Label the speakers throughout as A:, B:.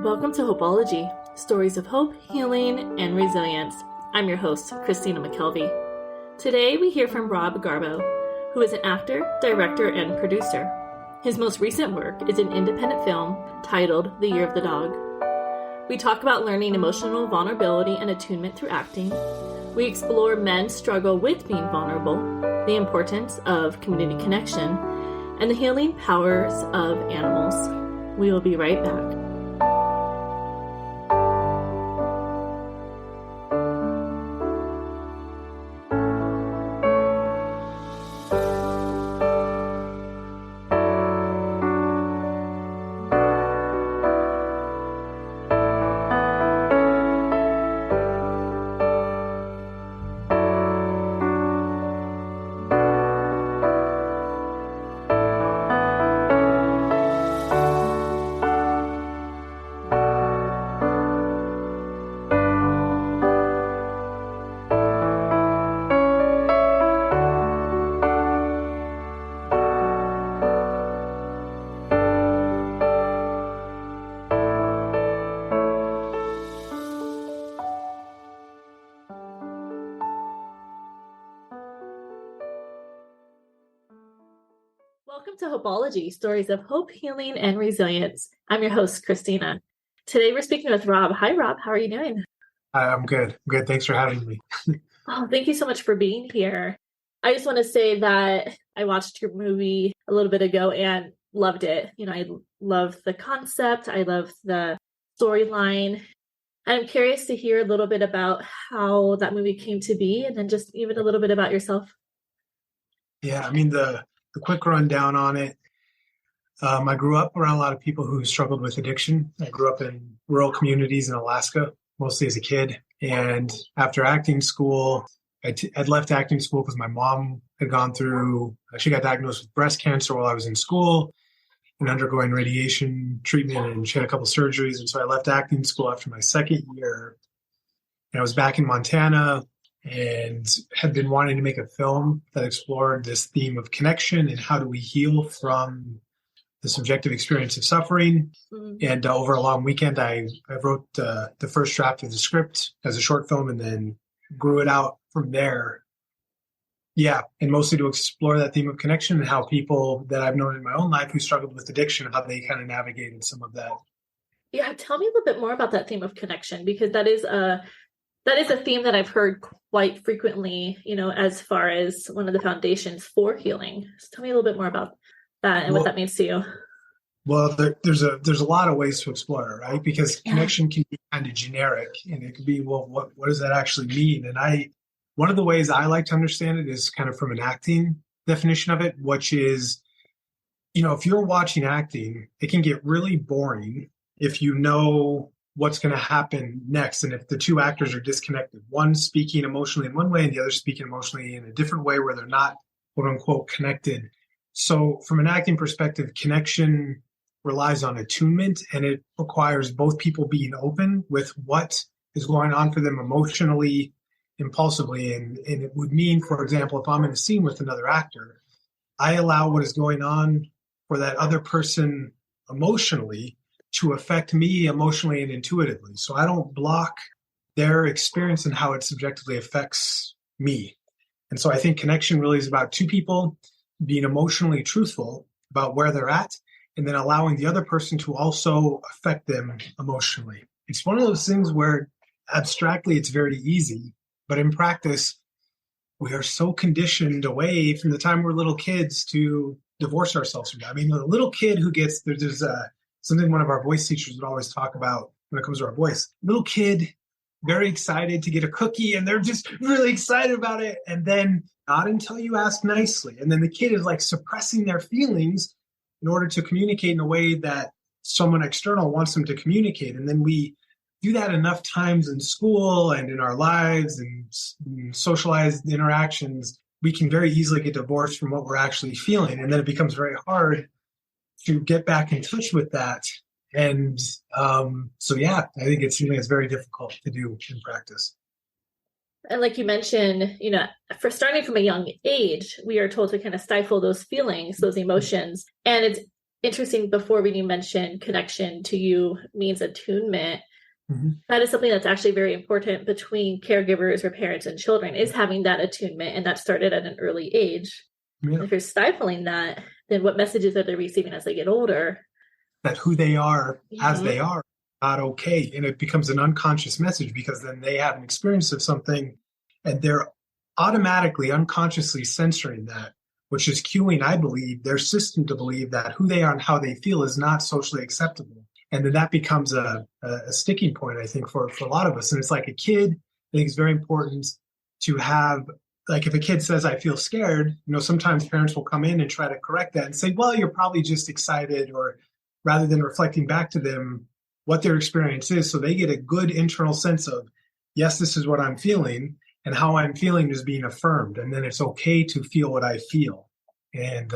A: Welcome to Hopeology, stories of hope, healing, and resilience. I'm your host, Christina McKelvey. Today we hear from Rob Grabow, who is an actor, director, and producer. His most recent work is an independent film titled The Year of the Dog. We talk about learning emotional vulnerability and attunement through acting. We explore men's struggle with being vulnerable, the importance of community connection, and the healing powers of animals. We will be right back. Welcome to Hopeology, stories of hope, healing, and resilience. I'm your host, Christina. Today we're speaking with Rob. Hi, Rob. How are you doing?
B: I'm good. Good. Thanks for having me.
A: Oh, thank you so much for being here. I just want to say that I watched your movie a little bit ago and loved it. I love the concept. I love the storyline. I'm curious to hear a little bit about how that movie came to be, and then just even a little bit about yourself.
B: Yeah, the quick rundown on it. I grew up around a lot of people who struggled with addiction. I grew up in rural communities in Alaska, mostly as a kid. And after acting school, I'd left acting school because my mom had she got diagnosed with breast cancer while I was in school and undergoing radiation treatment, and she had a couple surgeries. And so I left acting school after my second year. And I was back in Montana and had been wanting to make a film that explored this theme of connection and how do we heal from the subjective experience of suffering. Mm-hmm. And over a long weekend, I wrote the first draft of the script as a short film and then grew it out from there. Yeah, and mostly to explore that theme of connection and how people that I've known in my own life who struggled with addiction, how they kind of navigated some of that.
A: Yeah, tell me a little bit more about that theme of connection, because that is a theme that I've heard quite frequently, as far as one of the foundations for healing. So tell me a little bit more about that and what that means to you.
B: Well, there's a lot of ways to explore it, right? Because connection can be kind of generic, and it could be, well, what does that actually mean? And one of the ways I like to understand it is kind of from an acting definition of it, which is, if you're watching acting, it can get really boring if you know what's going to happen next. And if the two actors are disconnected, one speaking emotionally in one way and the other speaking emotionally in a different way where they're not, quote unquote, connected. So from an acting perspective, connection relies on attunement, and it requires both people being open with what is going on for them emotionally, impulsively. And it would mean, for example, if I'm in a scene with another actor, I allow what is going on for that other person emotionally to affect me emotionally and intuitively. So I don't block their experience and how it subjectively affects me. And so I think connection really is about two people being emotionally truthful about where they're at, and then allowing the other person to also affect them emotionally. It's one of those things where abstractly it's very easy, but in practice, we are so conditioned away from the time we're little kids to divorce ourselves from that. The little kid who gets, there's something one of our voice teachers would always talk about when it comes to our voice. Little kid, very excited to get a cookie, and they're just really excited about it. And then not until you ask nicely. And then the kid is like suppressing their feelings in order to communicate in a way that someone external wants them to communicate. And then we do that enough times in school and in our lives and socialized interactions, we can very easily get divorced from what we're actually feeling. And then it becomes very hard to get back in touch with that. And I think it's something that's very difficult to do in practice.
A: And like you mentioned, for starting from a young age, we are told to kind of stifle those feelings, those emotions. And it's interesting, before when you mentioned connection to you means attunement, that is something that's actually very important between caregivers or parents and children, is having that attunement, and that started at an early age.
B: Yeah.
A: If you're stifling that, then what messages are they receiving as they get older?
B: That who they are as they are not okay. And it becomes an unconscious message, because then they have an experience of something and they're automatically, unconsciously censoring that, which is cueing, I believe, their system to believe that who they are and how they feel is not socially acceptable. And then that becomes a sticking point, I think, for a lot of us. And it's like a kid, I think it's very important to have, like, if a kid says, I feel scared, sometimes parents will come in and try to correct that and say, well, you're probably just excited, or rather than reflecting back to them what their experience is. So they get a good internal sense of, yes, this is what I'm feeling, and how I'm feeling is being affirmed. And then it's okay to feel what I feel. And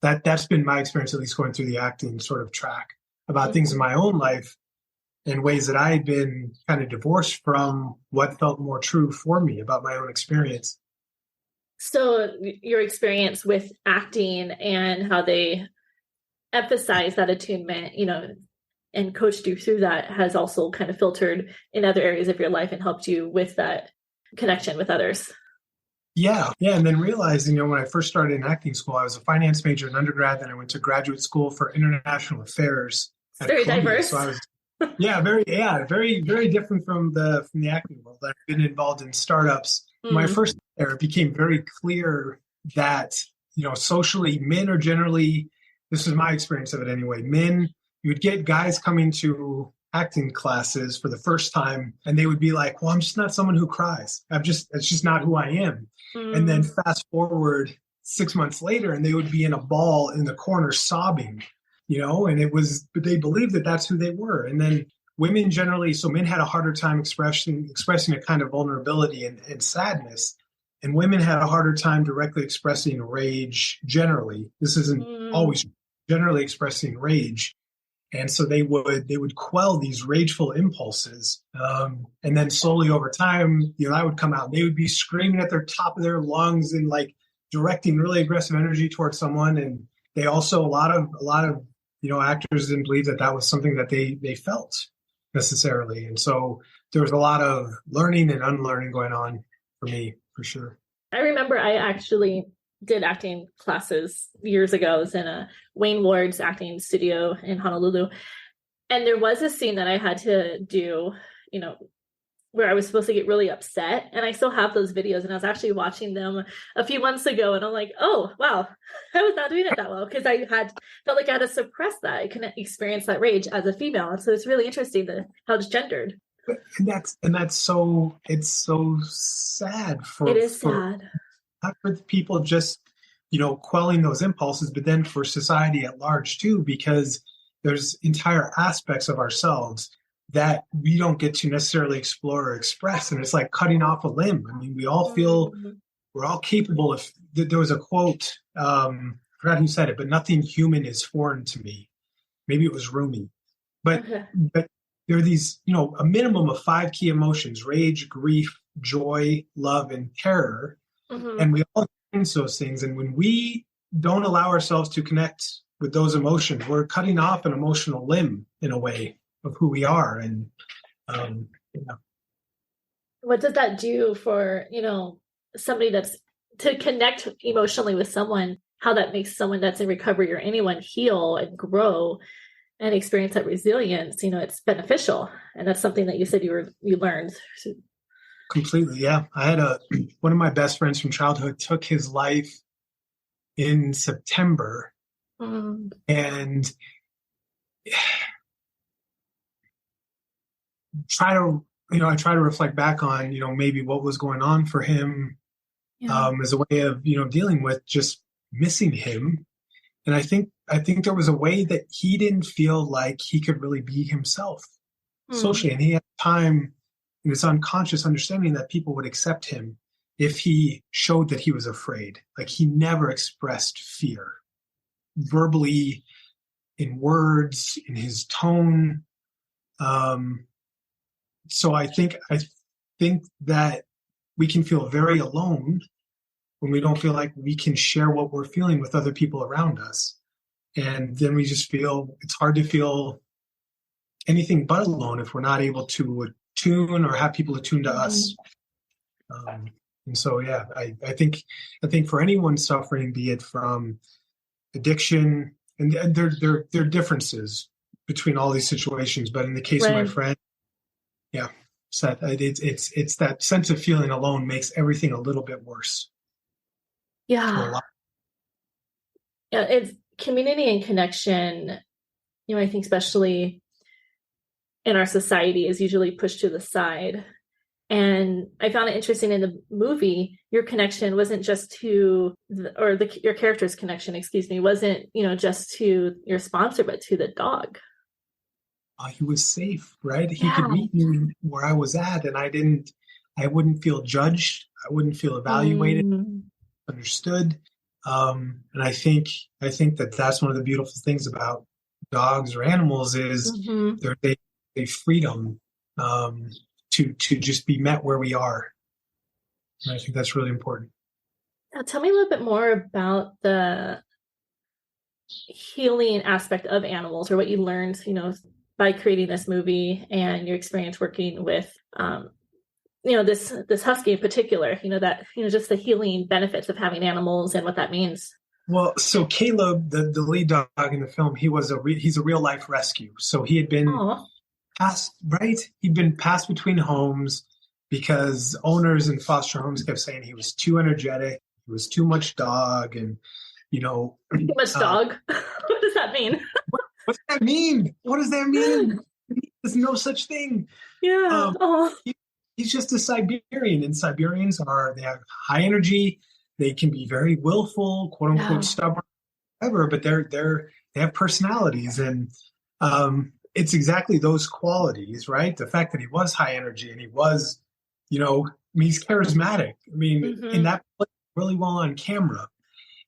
B: that's been my experience, at least going through the acting sort of track, about things in my own life in ways that I had been kind of divorced from what felt more true for me about my own experience.
A: So your experience with acting and how they emphasize that attunement, and coached you through that, has also kind of filtered in other areas of your life and helped you with that connection with others.
B: Yeah. And then realizing, when I first started in acting school, I was a finance major in undergrad. Then I went to graduate school for international affairs.
A: It's very
B: Columbia.
A: diverse.
B: So I was, very, very different from the acting world. I've been involved in startups. My first year, it became very clear that, socially, men are generally, this is my experience of it anyway, men, you would get guys coming to acting classes for the first time, and they would be like, well, I'm just not someone who cries. It's just not who I am. And then fast forward 6 months later, and they would be in a ball in the corner sobbing, but they believed that that's who they were. And then women generally, so men had a harder time expressing a kind of vulnerability and sadness. And women had a harder time directly expressing rage generally. This isn't always generally expressing rage. And so they would quell these rageful impulses. And then slowly over time, I would come out and they would be screaming at their top of their lungs and like directing really aggressive energy towards someone. And they also, a lot of actors didn't believe that was something that they felt necessarily. And so there was a lot of learning and unlearning going on for me, for sure.
A: I remember I actually did acting classes years ago. I was in a Wayne Ward's acting studio in Honolulu. And there was a scene that I had to do, where I was supposed to get really upset. And I still have those videos. And I was actually watching them a few months ago. And I'm like, oh, wow, I was not doing it that well, because I felt like I had to suppress that. I couldn't experience that rage as a female. And so it's really interesting how it's gendered.
B: And that's so, it's so sad
A: it is sad.
B: Not for the people just, quelling those impulses, but then for society at large too, because there's entire aspects of ourselves that we don't get to necessarily explore or express. And it's like cutting off a limb. I mean, we all feel we're all capable of, there was a quote, I forgot who said it, but nothing human is foreign to me. Maybe it was Rumi. But there are these, a minimum of 5 key emotions: rage, grief, joy, love, and terror. And we all experience those things. And when we don't allow ourselves to connect with those emotions, we're cutting off an emotional limb in a way of who we are. And
A: what does that do for, somebody that's to connect emotionally with someone, how that makes someone that's in recovery or anyone heal and grow and experience that resilience? It's beneficial. And that's something that you said you learned.
B: Completely. Yeah. I had one of my best friends from childhood took his life in September. And I try to reflect back on, maybe what was going on for him as a way of, dealing with just missing him. And I think there was a way that he didn't feel like he could really be himself socially. And he had time in his unconscious understanding that people would accept him if he showed that he was afraid. Like, he never expressed fear verbally, in words, in his tone. So I think that we can feel very alone when we don't feel like we can share what we're feeling with other people around us. And then we just feel it's hard to feel anything but alone if we're not able to attune or have people attune to us. And so, yeah, I think for anyone suffering, be it from addiction, and there are differences between all these situations. But in the case of my friend, yeah, Seth, it's that sense of feeling alone makes everything a little bit worse.
A: Yeah. Yeah, it's community and connection. I think especially in our society is usually pushed to the side. And I found it interesting in the movie, your connection wasn't just to, your character's connection, wasn't, just to your sponsor, but to the dog.
B: He was safe, right? He could meet me where I was at, and I wouldn't feel judged. I wouldn't feel evaluated, understood. And I think that that's one of the beautiful things about dogs or animals is they freedom to just be met where we are. And I think that's really important.
A: Now, tell me a little bit more about the healing aspect of animals, or what you learned, by creating this movie and your experience working with, this husky in particular, just the healing benefits of having animals and what that means.
B: Well, so Caleb, the lead dog in the film, he's a real life rescue. So he had been passed, right? He'd been passed between homes because owners in foster homes kept saying he was too energetic, he was too much dog, and too
A: much dog. What does that mean?
B: What does that mean? What does that mean? There's no such thing.
A: Yeah.
B: He's just a Siberian, and Siberians they have high energy. They can be very willful, quote unquote, stubborn, whatever, but they have personalities, and it's exactly those qualities, right? The fact that he was high energy and he was, he's charismatic. And that played really well on camera,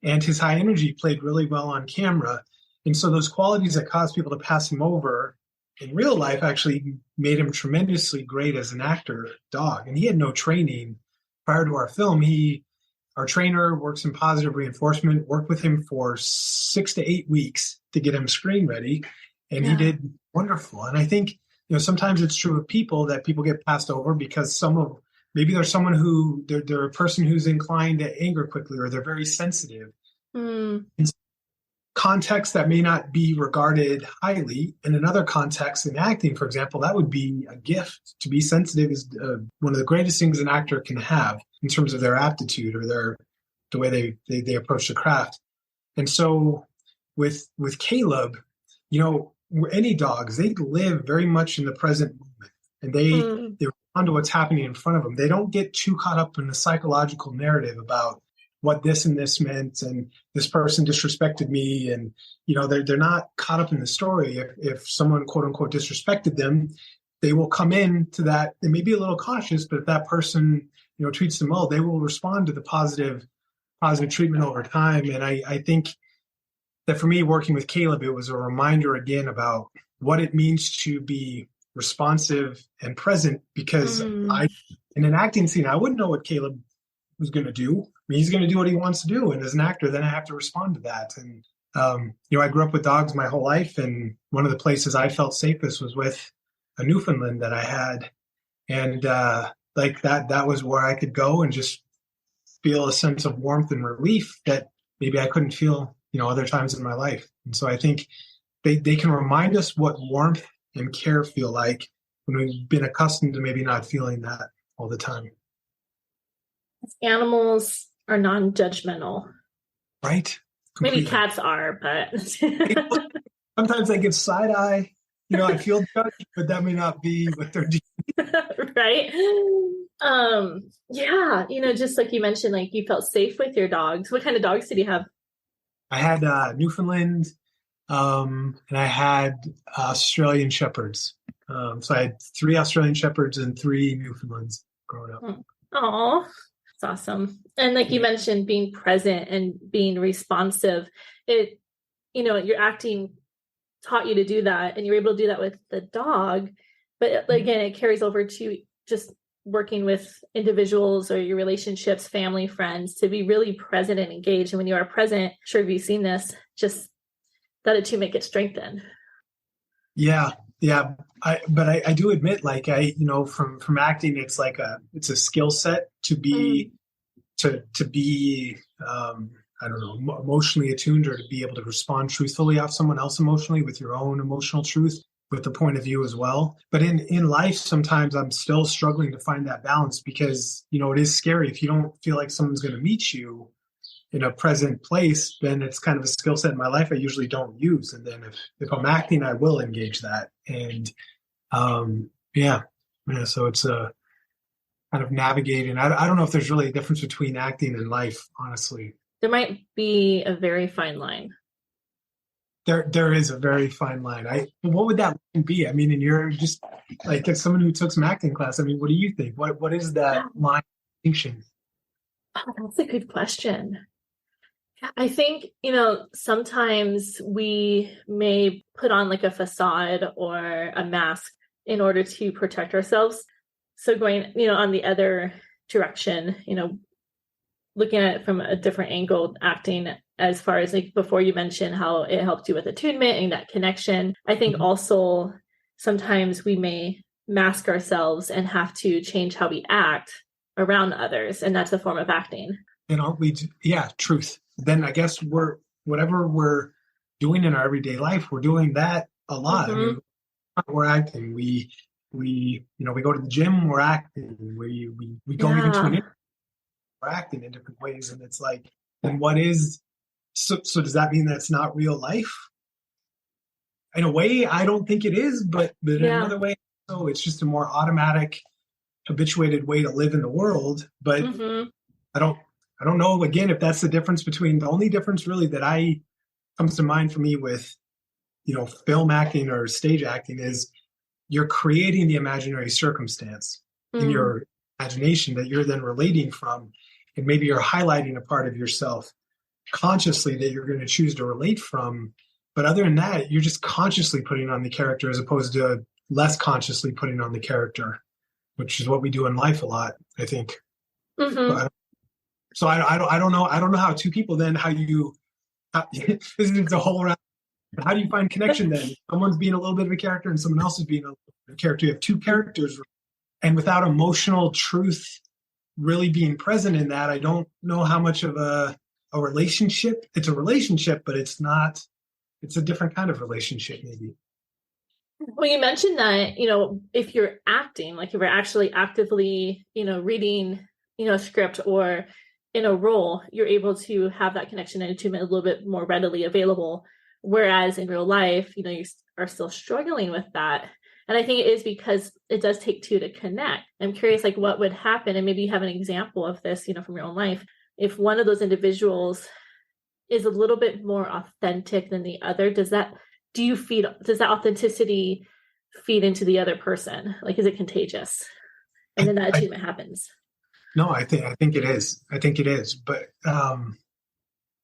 B: and his high energy played really well on camera. And so those qualities that caused people to pass him over in real life actually made him tremendously great as an actor dog. And he had no training prior to our film. Our trainer works in positive reinforcement, worked with him for 6 to 8 weeks to get him screen ready. And he did wonderful. And I think, sometimes it's true of people that people get passed over because maybe there's someone who they're a person who's inclined to anger quickly, or they're very sensitive. In context that may not be regarded highly. In another context, in acting, for example, that would be a gift. To be sensitive is one of the greatest things an actor can have in terms of their aptitude or the way they approach the craft. And so with Caleb, any dogs, they live very much in the present moment, and they respond to what's happening in front of them. They don't get too caught up in the psychological narrative about what this and this meant, and this person disrespected me, and they're not caught up in the story. If someone quote unquote disrespected them, they will come in to that. They may be a little cautious, but if that person treats them well, they will respond to the positive treatment over time. And I think that for me, working with Caleb, it was a reminder again about what it means to be responsive and present, because in an acting scene, I wouldn't know what Caleb was going to do. He's going to do what he wants to do. And as an actor, then I have to respond to that. And, I grew up with dogs my whole life. And one of the places I felt safest was with a Newfoundland that I had. And that was where I could go and just feel a sense of warmth and relief that maybe I couldn't feel, other times in my life. And so I think they can remind us what warmth and care feel like when we've been accustomed to maybe not feeling that all the time.
A: Animals are non-judgmental.
B: Right?
A: Completely. Maybe cats are, but
B: sometimes I give side eye. I feel judged, but that may not be what they're doing.
A: Right? Just like you mentioned, like you felt safe with your dogs. What kind of dogs did you have?
B: I had Newfoundland, and I had Australian Shepherds. So I had 3 Australian Shepherds and 3 Newfoundlands growing up.
A: Oh, that's awesome. And like you mentioned, being present and being responsive, your acting taught you to do that, and you're able to do that with the dog. But again, it carries over to just working with individuals or your relationships, family, friends, to be really present and engaged. And when you are present, sure, have you seen this? Just that attunement gets strengthened.
B: Yeah. Yeah. But I do admit, like, from acting, it's a skill set to be, to be, I don't know, emotionally attuned, or to be able to respond truthfully off someone else emotionally with your own emotional truth, with the point of view as well. But in life, sometimes I'm still struggling to find that balance, because, it is scary. If you don't feel like someone's going to meet you in a present place, then it's kind of a skill set in my life I usually don't use. And then if I'm acting, I will engage that. And yeah. So it's a kind of navigating. I don't know if there's really a difference between acting and life, honestly.
A: There might be a very fine line.
B: There is a very fine line. What would that line be? I mean, and you're just like, as someone who took some acting class, I mean, what do you think? What is that line distinction?
A: Oh, that's a good question. I think, sometimes we may put on like a facade or a mask in order to protect ourselves. So going, on the other direction, looking at it from a different angle, acting, as far as like before you mentioned how it helped you with attunement and that connection. I think also sometimes we may mask ourselves and have to change how we act around others. And that's a form of acting.
B: Yeah, truth. Then I guess whatever we're doing in our everyday life, we're doing that a lot. I mean, we're acting. We go to the gym, we're acting. We go even to an interview, we're acting in different ways. And it's like, then what is, so does that mean that's not real life? In a way, I don't think it is, but in another way, so it's just a more automatic, habituated way to live in the world. But I don't know, again, if that's the difference between, the only difference really that comes to mind for me with, film acting or stage acting is you're creating the imaginary circumstance in your imagination that you're then relating from. And maybe you're highlighting a part of yourself consciously that you're going to choose to relate from. But other than that, you're just consciously putting on the character as opposed to less consciously putting on the character, which is what we do in life a lot, I think. So I don't know. I don't know how two people then, this is the whole round. How do you find connection then? Someone's being a little bit of a character and someone else is being a character. You have two characters, and without emotional truth really being present in that, I don't know how much of a relationship. It's a relationship, but it's not. It's a different kind of relationship, maybe.
A: Well, you mentioned that, if you're acting, like if you're actually actively, reading, a script or in a role, you're able to have that connection and attunement a little bit more readily available. Whereas in real life, you are still struggling with that. And I think it is because it does take two to connect. I'm curious, like, what would happen, and maybe you have an example of this, from your own life, if one of those individuals is a little bit more authentic than the other. Does that authenticity feed into the other person? Like, is it contagious? And then that attunement happens.
B: No, I think it is. I think it is. But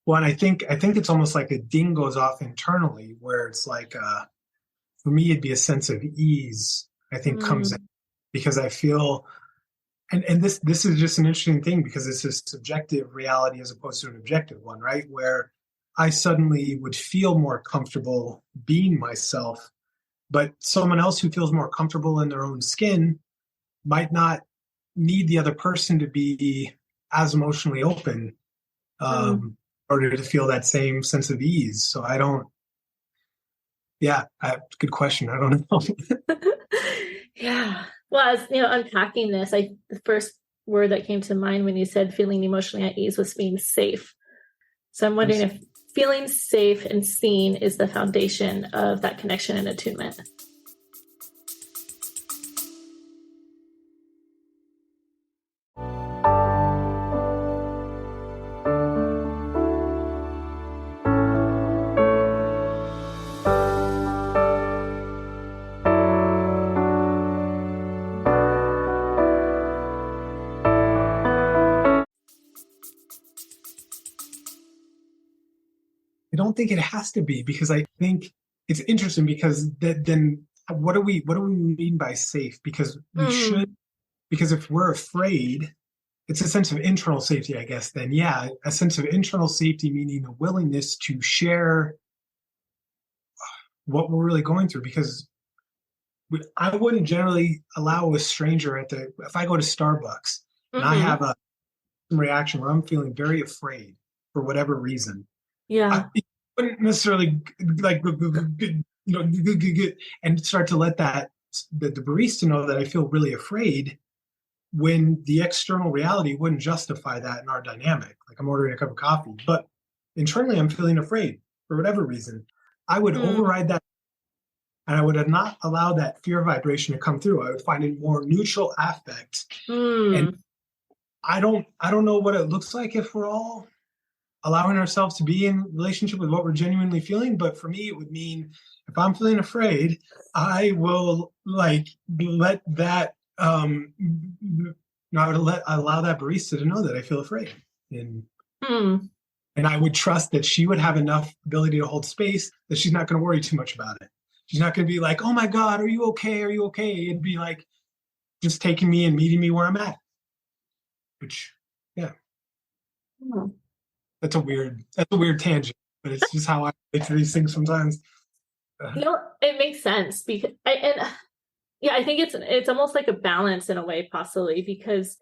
B: and I think it's almost like a ding goes off internally, where it's like, for me, it'd be a sense of ease, I think, comes in, because I feel, and this is just an interesting thing, because it's a subjective reality as opposed to an objective one, right? Where I suddenly would feel more comfortable being myself, but someone else who feels more comfortable in their own skin might not need the other person to be as emotionally open in order to feel that same sense of ease. So I don't, good question. I don't know.
A: Yeah. Well, as unpacking this, the first word that came to mind when you said feeling emotionally at ease was being safe. So I'm wondering if feeling safe and seen is the foundation of that connection and attunement.
B: I don't think it has to be, because I think it's interesting, because then what do we mean by safe? Because we should, because if we're afraid, it's a sense of internal safety, I guess. Then, a sense of internal safety, meaning a willingness to share what we're really going through, because I wouldn't generally allow a stranger if I go to Starbucks and I
A: Mm-hmm.
B: have a reaction where I'm feeling very afraid for whatever reason. I
A: Yeah.
B: wouldn't necessarily like, and start to let the barista know that I feel really afraid when the external reality wouldn't justify that in our dynamic. Like I'm ordering a cup of coffee, but internally I'm feeling afraid for whatever reason. I would
A: Mm.
B: override that, and I would not allow that fear vibration to come through. I would find a more neutral affect. And
A: Mm.
B: I don't know what it looks like if we're all allowing ourselves to be in relationship with what we're genuinely feeling. But for me, it would mean if I'm feeling afraid, I will like let that I would allow that barista to know that I feel afraid. And
A: Mm.
B: and I would trust that she would have enough ability to hold space that she's not going to worry too much about it. She's not going to be like, "Oh my God, are you okay? Are you okay?" It'd be like just taking me and meeting me where I'm at. Which, yeah,
A: Mm.
B: that's a weird tangent, but it's just how I relate to these things sometimes.
A: No, it makes sense because yeah, I think it's almost like a balance in a way, possibly, because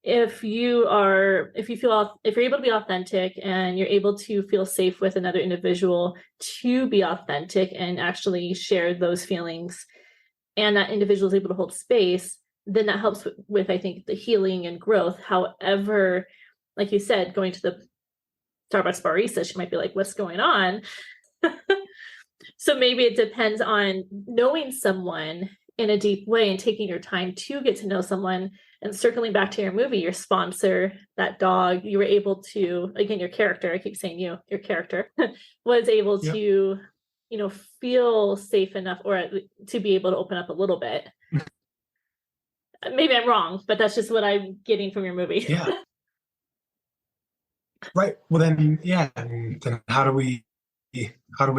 A: if you're able to be authentic and you're able to feel safe with another individual to be authentic and actually share those feelings, and that individual is able to hold space, then that helps with I think the healing and growth. However, like you said, going to the Starbucks barista, she might be like, what's going on? So maybe it depends on knowing someone in a deep way and taking your time to get to know someone. And circling back to your movie, your sponsor, that dog, you were able to, again, your character, I keep saying your character was able
B: Yeah.
A: to, feel safe enough or to be able to open up a little bit. Maybe I'm wrong, but that's just what I'm getting from your movie.
B: Yeah. Right. Well, then, yeah. And then how do we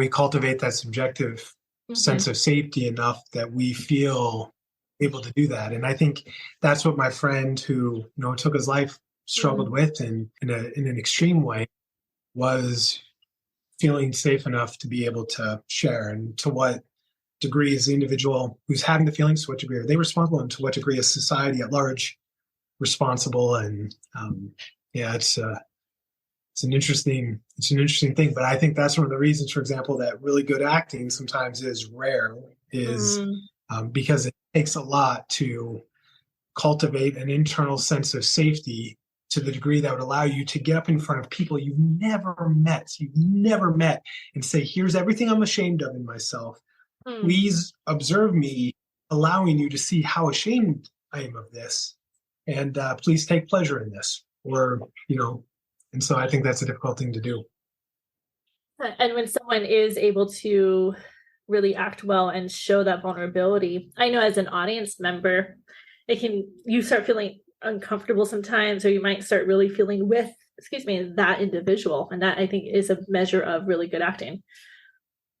B: cultivate that subjective sense
A: Mm-hmm.
B: of safety enough that we feel able to do that? And I think that's what my friend who took his life struggled
A: Mm-hmm.
B: with, and in an extreme way, was feeling safe enough to be able to share. And to what degree is the individual who's having the feelings, to what degree are they responsible, and to what degree is society at large responsible? And yeah, it's an interesting thing. But I think that's one of the reasons, for example, that really good acting sometimes is rare, is
A: Mm.
B: because it takes a lot to cultivate an internal sense of safety to the degree that would allow you to get up in front of people you've never met and say, here's everything I'm ashamed of in myself.
A: Mm.
B: Please observe me, allowing you to see how ashamed I am of this, and please take pleasure in this. And so I think that's a difficult thing to do.
A: And when someone is able to really act well and show that vulnerability, I know as an audience member, you start feeling uncomfortable sometimes, or you might start really feeling with, that individual. And that I think is a measure of really good acting.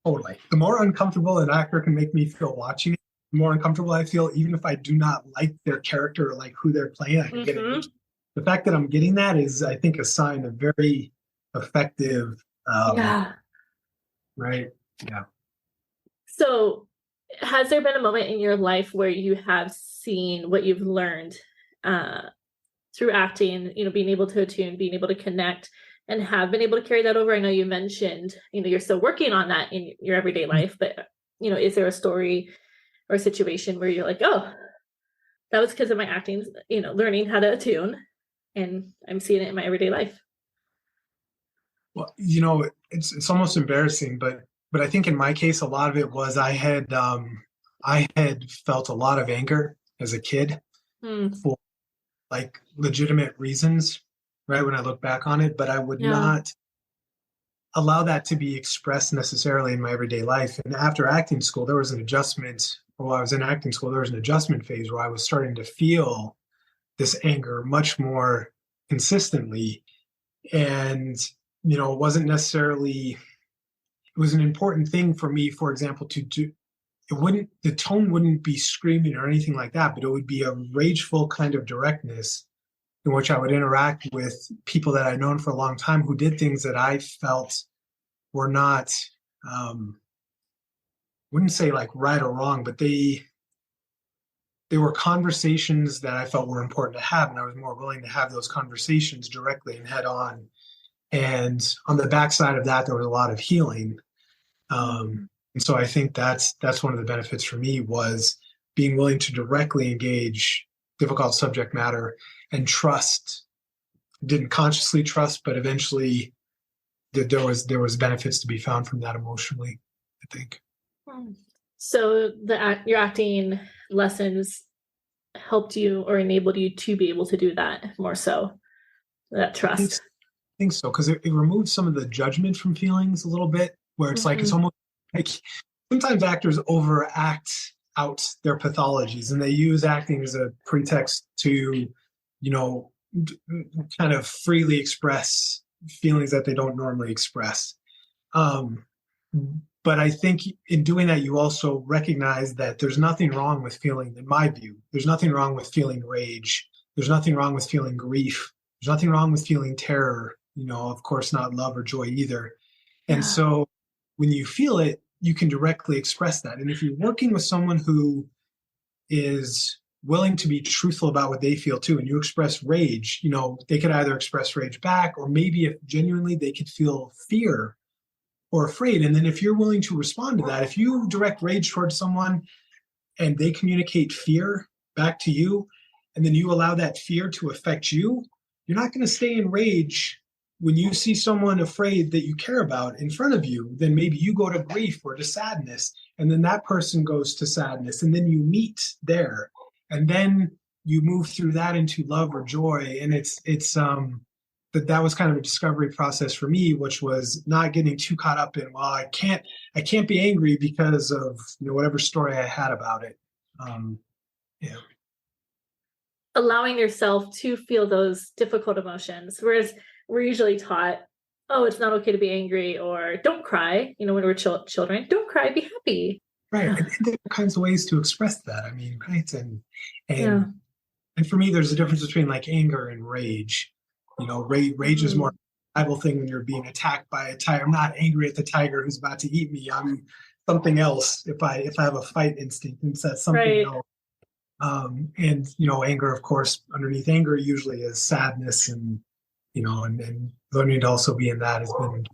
B: Totally. The more uncomfortable an actor can make me feel watching it, the more uncomfortable I feel, even if I do not like their character or like who they're playing. I can get
A: Mm-hmm.
B: engaged. The fact that I'm getting that is, I think, a sign of very effective.
A: Yeah.
B: Right. Yeah.
A: So, has there been a moment in your life where you have seen what you've learned uh, through acting, being able to attune, being able to connect, and have been able to carry that over? I know you mentioned, you're still working on that in your everyday life, but, is there a story or a situation where you're like, oh, that was because of my acting, learning how to attune, and I'm seeing it in my everyday life?
B: Well, it's almost embarrassing, but I think in my case, a lot of it was I had felt a lot of anger as a kid
A: Mm.
B: for like legitimate reasons, right? When I look back on it, but I would
A: Yeah.
B: not allow that to be expressed necessarily in my everyday life. And after acting school, there was an adjustment. While I was in acting school, there was an adjustment phase where I was starting to feel this anger much more consistently. And, it wasn't necessarily, it was an important thing for me, for example, to do. The tone wouldn't be screaming or anything like that, but it would be a rageful kind of directness in which I would interact with people that I'd known for a long time who did things that I felt were not, um, wouldn't say like right or wrong, but they were conversations that I felt were important to have, and I was more willing to have those conversations directly and head on. And on the backside of that, there was a lot of healing. And so I think that's one of the benefits for me was being willing to directly engage difficult subject matter and trust. Didn't consciously trust, but eventually there was benefits to be found from that emotionally, I think.
A: So your acting lessons helped you or enabled you to be able to do that more so, that trust.
B: I think so, because it removed some of the judgment from feelings a little bit, where it's like it's almost like sometimes actors overact out their pathologies and they use acting as a pretext to, kind of freely express feelings that they don't normally express. But I think in doing that, you also recognize that there's nothing wrong with feeling, in my view, there's nothing wrong with feeling rage. There's nothing wrong with feeling grief. There's nothing wrong with feeling terror, of course, not love or joy either.
A: Yeah.
B: And so when you feel it, you can directly express that. And if you're working with someone who is willing to be truthful about what they feel too, and you express rage, they could either express rage back, or maybe if genuinely they could feel fear or afraid. And then if you're willing to respond to that, if you direct rage towards someone and they communicate fear back to you, and then you allow that fear to affect you, you're not going to stay in rage. When you see someone afraid that you care about in front of you, then maybe you go to grief or to sadness, and then that person goes to sadness, and then you meet there, and then you move through that into love or joy. And it's that was kind of a discovery process for me, which was not getting too caught up in, well, I can't be angry because of whatever story I had about it. Yeah.
A: Allowing yourself to feel those difficult emotions, whereas we're usually taught, oh, it's not okay to be angry, or don't cry. When we're children, don't cry, be happy.
B: Right. And there are kinds of ways to express that. I mean, right. And for me, there's a difference between like anger and rage. Rage is more a survival thing when you're being attacked by a tiger. I'm not angry at the tiger who's about to eat me. I'm something else if I have a fight instinct, and that's something else. And anger, of course, underneath anger usually is sadness, and and learning to also be in that has been.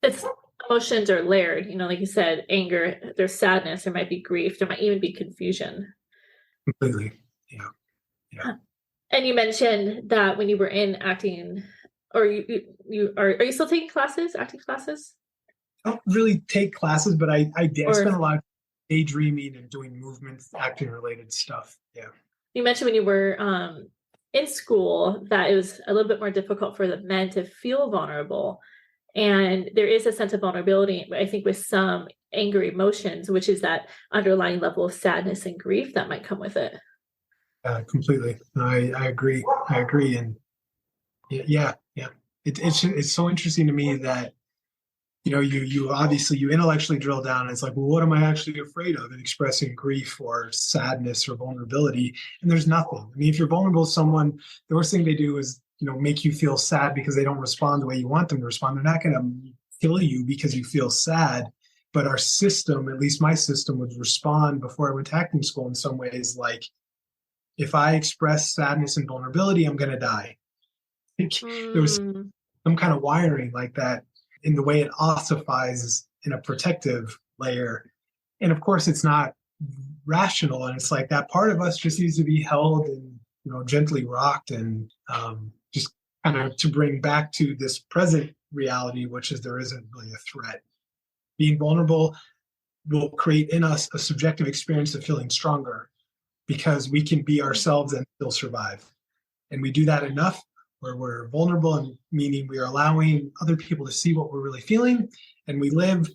A: It's emotions are layered. Like you said, anger. There's sadness. There might be grief. There might even be confusion.
B: Completely, yeah.
A: And you mentioned that when you were in acting, or are you still taking classes, acting classes?
B: I don't really take classes, but I did. I spent a lot of daydreaming and doing movements, acting related stuff. Yeah.
A: You mentioned when you were in school that it was a little bit more difficult for the men to feel vulnerable. And there is a sense of vulnerability, I think, with some angry emotions, which is that underlying level of sadness and grief that might come with it.
B: Completely. No, I agree. And yeah. It's so interesting to me that, you obviously you intellectually drill down, and it's like, well, what am I actually afraid of in expressing grief or sadness or vulnerability? And there's nothing. I mean, if you're vulnerable to someone, the worst thing they do is, make you feel sad because they don't respond the way you want them to respond. They're not going to kill you because you feel sad. But our system, at least my system, would respond before I went to acting school in some ways like, if I express sadness and vulnerability, I'm going to die. There was some kind of wiring like that in the way it ossifies in a protective layer. And of course, it's not rational. And it's like that part of us just needs to be held and, gently rocked, and just kind of to bring back to this present reality, which is there isn't really a threat. Being vulnerable will create in us a subjective experience of feeling stronger, because we can be ourselves and still survive. And we do that enough where we're vulnerable, and meaning we are allowing other people to see what we're really feeling, and we live,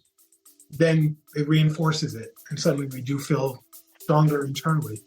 B: then it reinforces it. And suddenly we do feel stronger internally.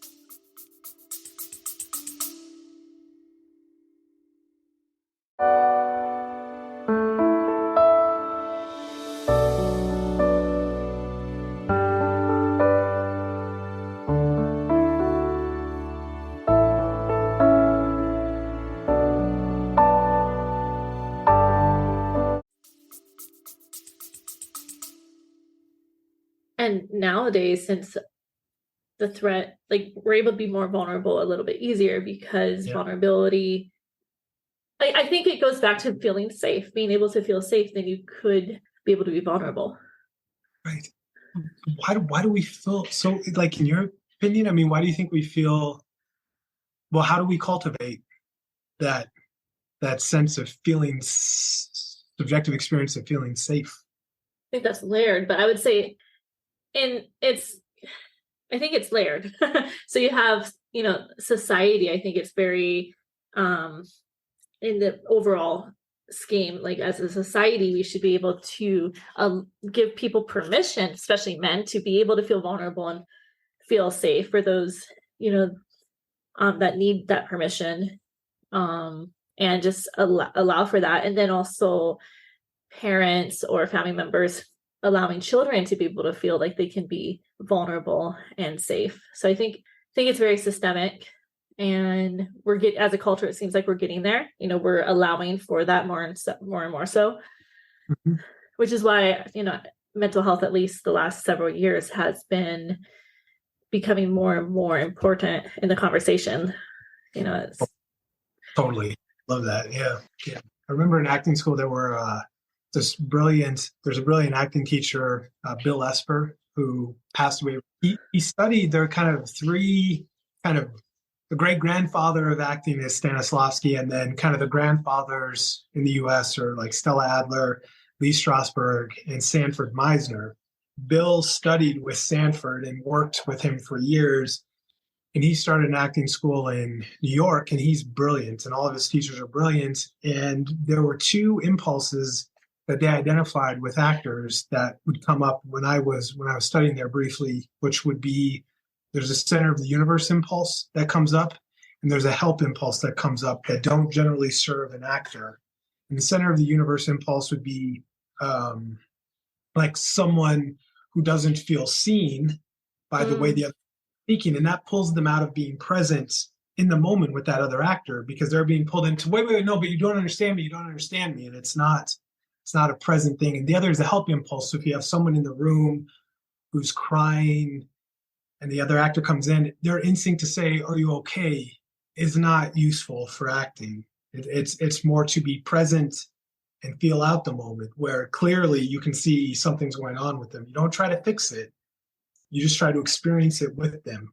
A: nowadays, since the threat, like we're able to be more vulnerable a little bit easier because vulnerability, I think it goes back to feeling safe, being able to feel safe, then you could be able to be vulnerable.
B: Right. Why do we feel so, like, in your opinion, I mean, why do you think we feel, well, how do we cultivate that sense of feeling, subjective experience of feeling safe?
A: I think that's layered, but I would say, I think it's layered. So you have, society, I think it's very, in the overall scheme, like as a society, we should be able to give people permission, especially men, to be able to feel vulnerable and feel safe for those, that need that permission, and just allow for that. And then also parents or family members allowing children to be able to feel like they can be vulnerable and safe. So I think it's very systemic, and as a culture, it seems like we're getting there. We're allowing for that more and more so, which is why, mental health, at least the last several years, has been becoming more and more important in the conversation. It's
B: totally love that. Yeah. I remember in acting school, there were there's a brilliant acting teacher, Bill Esper, who passed away. He studied their kind of three, kind of the great grandfather of acting is Stanislavski, and then kind of the grandfathers in the U.S. are like Stella Adler, Lee Strasberg, and Sanford Meisner. Bill studied with Sanford and worked with him for years. And he started an acting school in New York, and he's brilliant, and all of his teachers are brilliant. And there were two impulses that they identified with actors that would come up when I was studying there briefly, which would be, there's a center of the universe impulse that comes up, and there's a help impulse that comes up that don't generally serve an actor. And the center of the universe impulse would be like someone who doesn't feel seen by the way the other speaking, and that pulls them out of being present in the moment with that other actor, because they're being pulled into, wait, no, but you don't understand me, and it's not a present thing. And the other is a help impulse. So if you have someone in the room who's crying and the other actor comes in, their instinct to say, "Are you okay?" is not useful for acting. It's more to be present and feel out the moment, where clearly you can see something's going on with them. You don't try to fix it. You just try to experience it with them.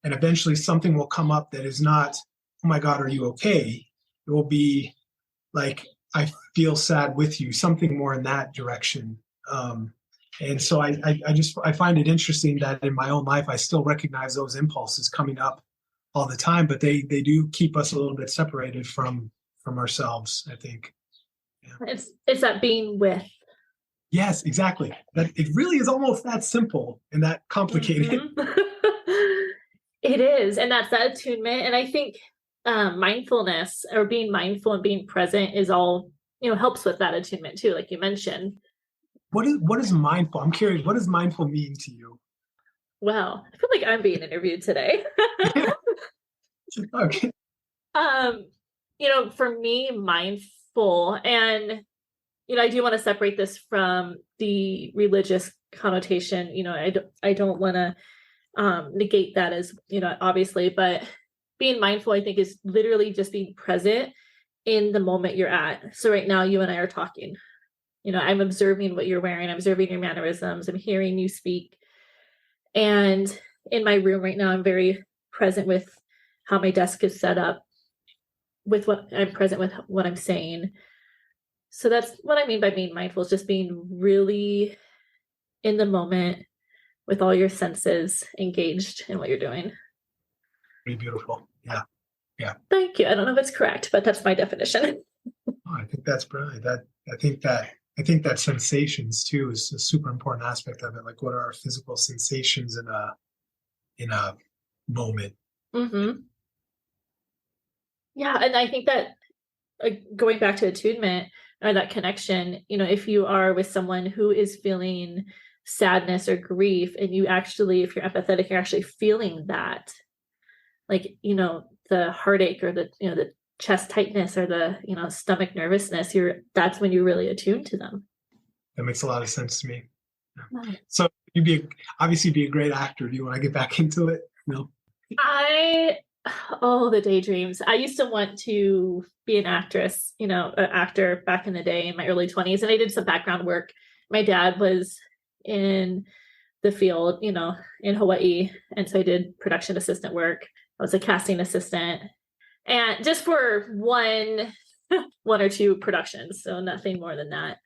B: And eventually something will come up that is not, "Oh my God, are you okay?" It will be like, "I feel sad with you," something more in that direction. And so I find it interesting that in my own life, I still recognize those impulses coming up all the time, but they do keep us a little bit separated from ourselves, I think. Yeah.
A: It's that being with.
B: Yes, exactly. That it really is almost that simple and that complicated.
A: It is. And that's that attunement. And I think mindfulness, or being mindful and being present, is all, helps with that attunement too, like you mentioned.
B: What is mindful? I'm curious, what does mindful mean to you?
A: Well, I feel like I'm being interviewed today.
B: Okay.
A: For me, mindful, and I do want to separate this from the religious connotation. I don't want to negate that, as obviously, but being mindful, I think, is literally just being present in the moment you're at. So right now, you and I are talking. I'm observing what you're wearing. I'm observing your mannerisms. I'm hearing you speak. And in my room right now, I'm very present with how my desk is set up, with what I'm present with, what I'm saying. So that's what I mean by being mindful, is just being really in the moment with all your senses engaged in what you're doing.
B: Pretty beautiful. Yeah. Yeah.
A: Thank you. I don't know if it's correct, but that's my definition.
B: Oh, I think that's brilliant. I think that sensations too is a super important aspect of it. Like, what are our physical sensations in a moment?
A: Mm-hmm. Yeah. And I think that going back to attunement, or that connection, if you are with someone who is feeling sadness or grief, and you actually, if you're empathetic, you're actually feeling that, like, the heartache, or the chest tightness, or the, stomach nervousness, that's when you're really attuned to them.
B: That makes a lot of sense to me.
A: Right.
B: So Obviously be a great actor. Do you want to get back into it? No.
A: The daydreams. I used to want to be an actress, an actor back in the day in my early 20s. And I did some background work. My dad was in the field, in Hawaii. And so I did production assistant work. I was a casting assistant, and just for one or two productions. So nothing more than that.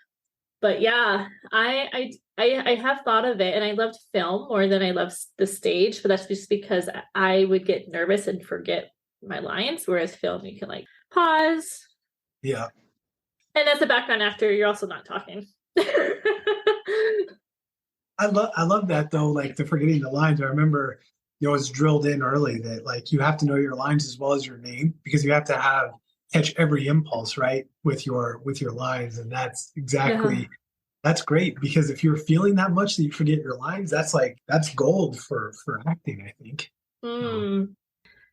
A: But yeah, I have thought of it, and I loved film more than I loved the stage, but that's just because I would get nervous and forget my lines, whereas film, you can pause.
B: Yeah.
A: And as a background actor, you're also not talking.
B: I love that though, the forgetting the lines. I remember it was drilled in early that you have to know your lines as well as your name, because you have to catch every impulse, right, with your lines. And that's exactly that's great, because if you're feeling that much that you forget your lines, that's gold for acting, I think.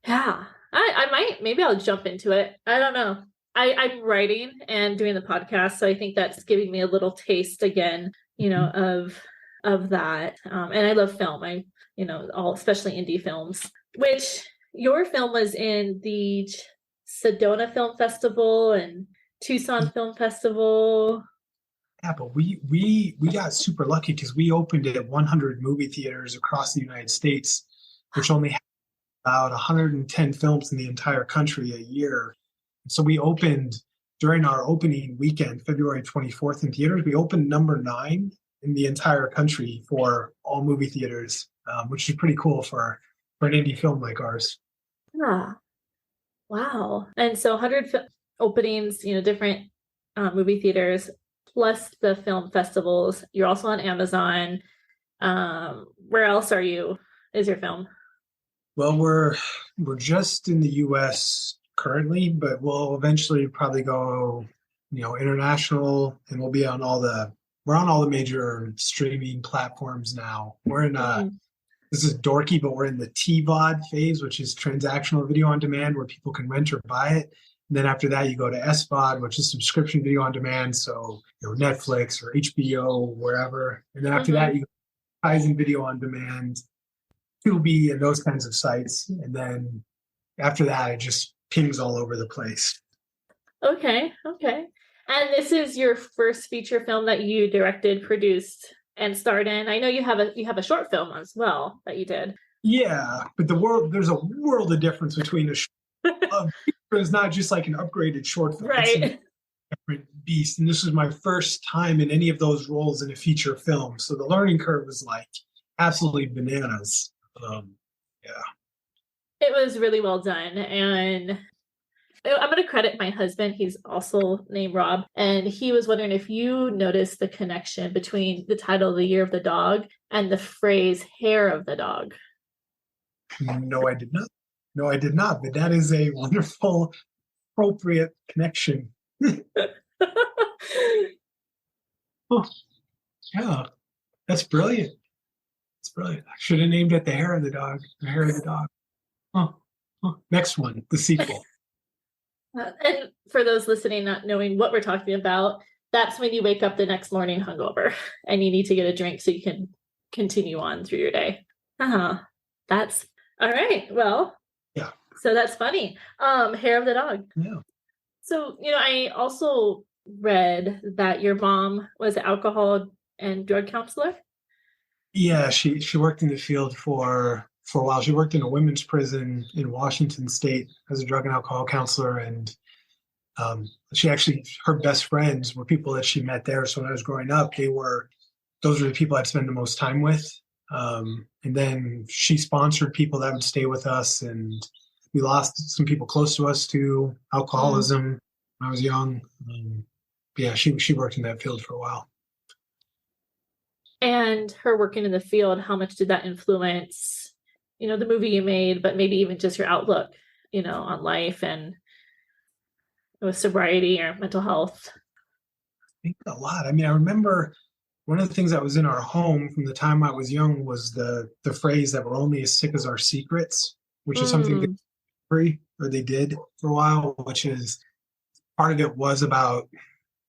A: Yeah. Maybe I'll jump into it. I don't know. I'm writing and doing the podcast, so I think that's giving me a little taste again, of that. And I love film. Especially indie films, which your film was in the Sedona Film Festival and Tucson Film Festival.
B: Yeah, but we got super lucky because we opened it at 100 movie theaters across the United States, which only have about 110 films in the entire country a year. So we opened during our opening weekend, February 24th in theaters. We opened number 9 in the entire country for all movie theaters, which is pretty cool for an indie film like ours.
A: Yeah. Wow. And so 100 openings, different movie theaters, plus the film festivals. You're also on Amazon. Where else is your film?
B: Well, we're just in the US currently, but we'll eventually probably go, international, and we'll be on we're on all the major streaming platforms now. We're in this is dorky, but we're in the TVOD phase, which is transactional video on demand, where people can rent or buy it. And then after that, you go to SVOD, which is subscription video on demand. So, Netflix or HBO, wherever. And then after that, you go to Tizen video on demand, Tubi, and those kinds of sites. And then after that, it just pings all over the place.
A: Okay. And this is your first feature film that you directed, produced, and starred in. I know you have a short film as well that you did.
B: Yeah, but there's a world of difference between a short it's not just like an upgraded short film.
A: Right.
B: It's a different beast. And this was my first time in any of those roles in a feature film. So the learning curve was absolutely bananas. Yeah.
A: It was really well done. And I'm going to credit my husband. He's also named Rob. And he was wondering if you noticed the connection between the title of The Year of the Dog and the phrase hair of the dog.
B: No, I did not. But that is a wonderful, appropriate connection. Oh, yeah, that's brilliant. I should have named it The Hair of the Dog. The Hair of the Dog. Next one, the sequel.
A: And for those listening, not knowing what we're talking about, that's when you wake up the next morning hungover and you need to get a drink so you can continue on through your day. That's all right. Well,
B: yeah.
A: So that's funny. Hair of the Dog.
B: Yeah.
A: So, I also read that your mom was an alcohol and drug counselor.
B: Yeah, she worked in the field for a while. She worked in a women's prison in Washington State as a drug and alcohol counselor. And her best friends were people that she met there. So when I was growing up, those were the people I'd spend the most time with. And then she sponsored people that would stay with us. And we lost some people close to us to alcoholism when I was young. She worked in that field for a while.
A: And her working in the field, how much did that influence, the movie you made, but maybe even just your outlook, on life and with sobriety or mental health?
B: I think a lot. I mean, I remember one of the things that was in our home from the time I was young was the phrase that we're only as sick as our secrets, which is something they did for a while, which is part of it was about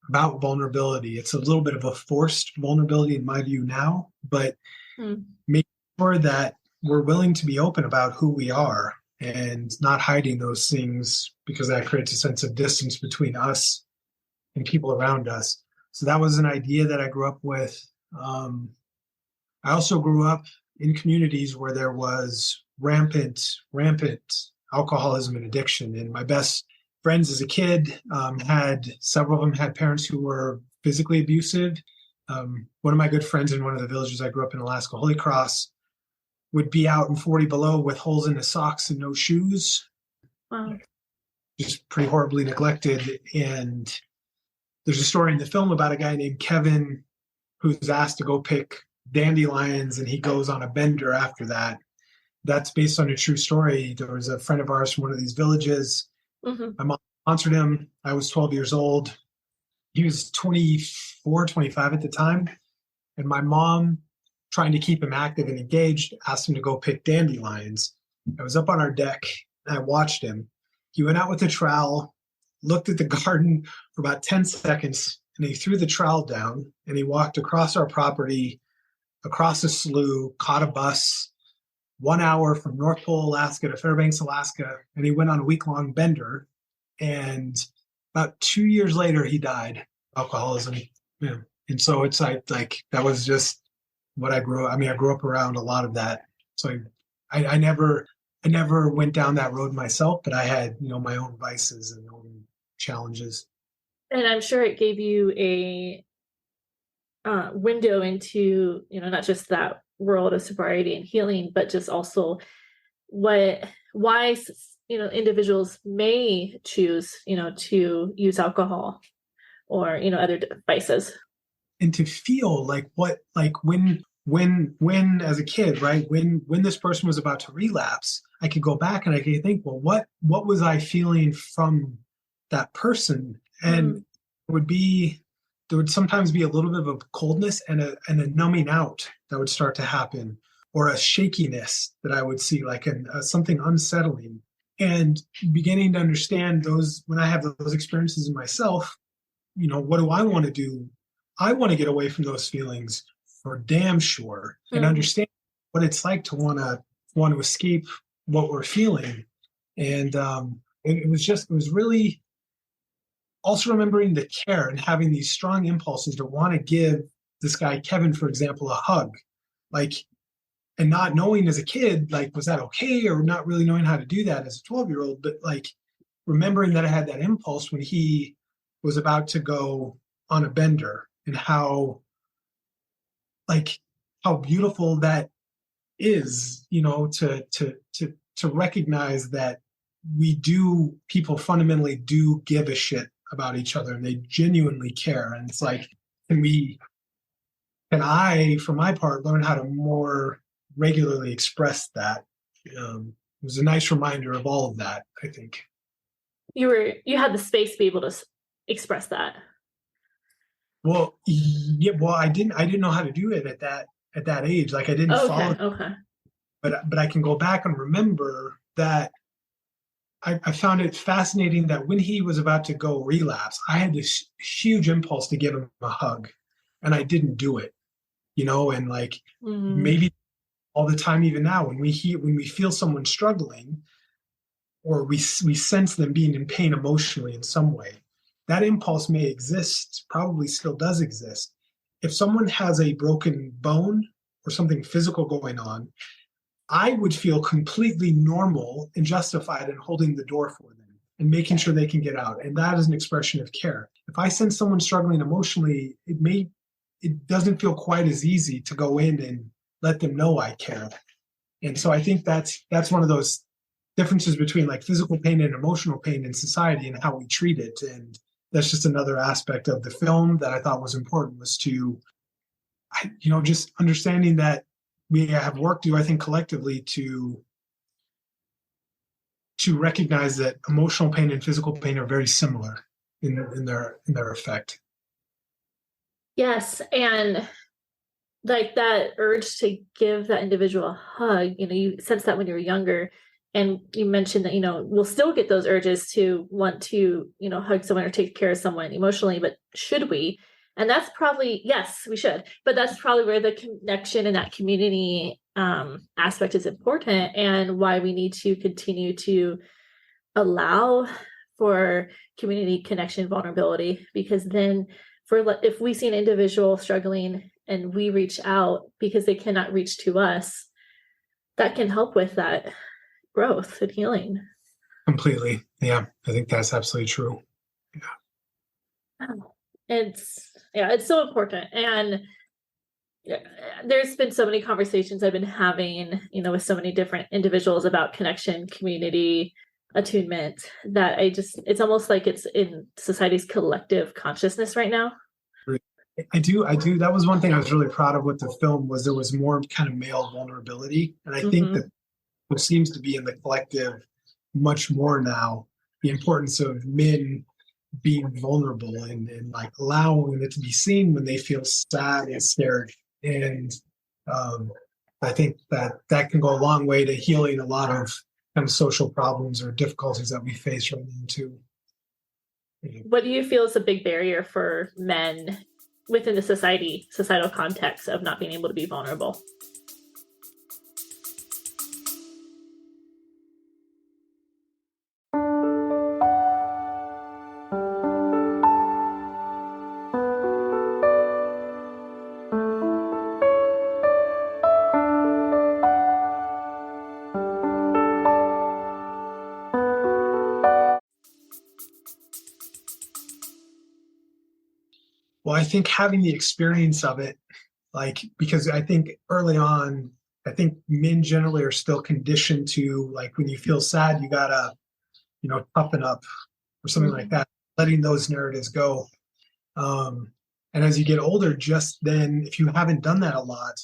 B: vulnerability. It's a little bit of a forced vulnerability in my view now, but Make sure that we're willing to be open about who we are and not hiding those things, because that creates a sense of distance between us and people around us. So that was an idea that I grew up with. I also grew up in communities where there was rampant alcoholism and addiction. And my best friends as a kid had several of them had parents who were physically abusive. One of my good friends in one of the villages I grew up in, Alaska, Holy Cross, would be out in 40 below with holes in his socks and no shoes.
A: Wow.
B: Just pretty horribly neglected. And there's a story in the film about a guy named Kevin who's asked to go pick dandelions, and he goes on a bender after that. That's based on a true story. There was a friend of ours from one of these villages. My mom sponsored him. I was 12 years old. He was 24, 25 at the time. And my mom, trying to keep him active and engaged, asked him to go pick dandelions. I was up on our deck and I watched him. He went out with a trowel, looked at the garden for about 10 seconds, and he threw the trowel down and he walked across our property, across a slough, caught a bus, 1 hour from North Pole, Alaska to Fairbanks, Alaska, and he went on a week-long bender. And about 2 years later, he died, alcoholism. Yeah. And so it's like that was just what I grew up. I mean, I grew up around a lot of that. So I never went down that road myself, but I had, my own vices and own challenges.
A: And I'm sure it gave you a window into, not just that world of sobriety and healing, but just also why individuals may choose, to use alcohol or, other vices.
B: And to feel when as a kid, right, when this person was about to relapse, I could go back and I could think, well, what was I feeling from that person? And there would sometimes be a little bit of a coldness and a numbing out that would start to happen, or a shakiness that I would see, like something unsettling. And beginning to understand those, when I have those experiences in myself, what do I want to do? I want to get away from those feelings for damn sure, and understand what it's like to want to escape what we're feeling. And it was really also remembering the care and having these strong impulses to want to give this guy, Kevin, for example, a hug, and not knowing as a kid, was that okay? Or not really knowing how to do that as a 12-year-old, but remembering that I had that impulse when he was about to go on a bender, and how beautiful that is, to recognize that people fundamentally do give a shit about each other, and they genuinely care. And it's can I, for my part, learn how to more regularly express that? It was a nice reminder of all of that, I think.
A: You had the space to be able to express that.
B: Well, yeah. Well, I didn't know how to do it at that age. I didn't follow.
A: Okay.
B: But I can go back and remember that I found it fascinating that when he was about to go relapse, I had this huge impulse to give him a hug, and I didn't do it. And maybe all the time, even now, when we feel someone struggling, or we sense them being in pain emotionally in some way, that impulse may exist, probably still does exist. If someone has a broken bone or something physical going on, I would feel completely normal and justified in holding the door for them and making sure they can get out. And that is an expression of care. If I sense someone struggling emotionally, it doesn't feel quite as easy to go in and let them know I care. And so I think that's one of those differences between physical pain and emotional pain in society and how we treat it. And that's just another aspect of the film that I thought was important, was to, just understanding that we have work to do, I think, collectively to recognize that emotional pain and physical pain are very similar in their effect.
A: Yes. And that urge to give that individual a hug, you sense that when you were younger. And you mentioned that, we'll still get those urges to want to, hug someone or take care of someone emotionally, but should we? And that's probably, yes, we should, but that's probably where the connection and that community aspect is important, and why we need to continue to allow for community connection vulnerability. Because then if we see an individual struggling and we reach out because they cannot reach to us, that can help with that growth and healing.
B: Completely. Yeah, I think that's absolutely true.
A: Yeah. It's so important. And there's been so many conversations I've been having, with so many different individuals about connection, community, attunement, that it's almost like it's in society's collective consciousness right now.
B: I do. That was one thing I was really proud of with the film, was there was more kind of male vulnerability. And I think that what seems to be in the collective much more now, the importance of men being vulnerable and like allowing it to be seen when they feel sad and scared. And I think that can go a long way to healing a lot of kind of social problems or difficulties that we face right now too.
A: What do you feel is a big barrier for men within the societal context of not being able to be vulnerable?
B: Well, I think having the experience of it, because I think early on, I think men generally are still conditioned to, like, when you feel sad, you gotta, toughen up or something like that, letting those narratives go. And as you get older, just then, if you haven't done that a lot,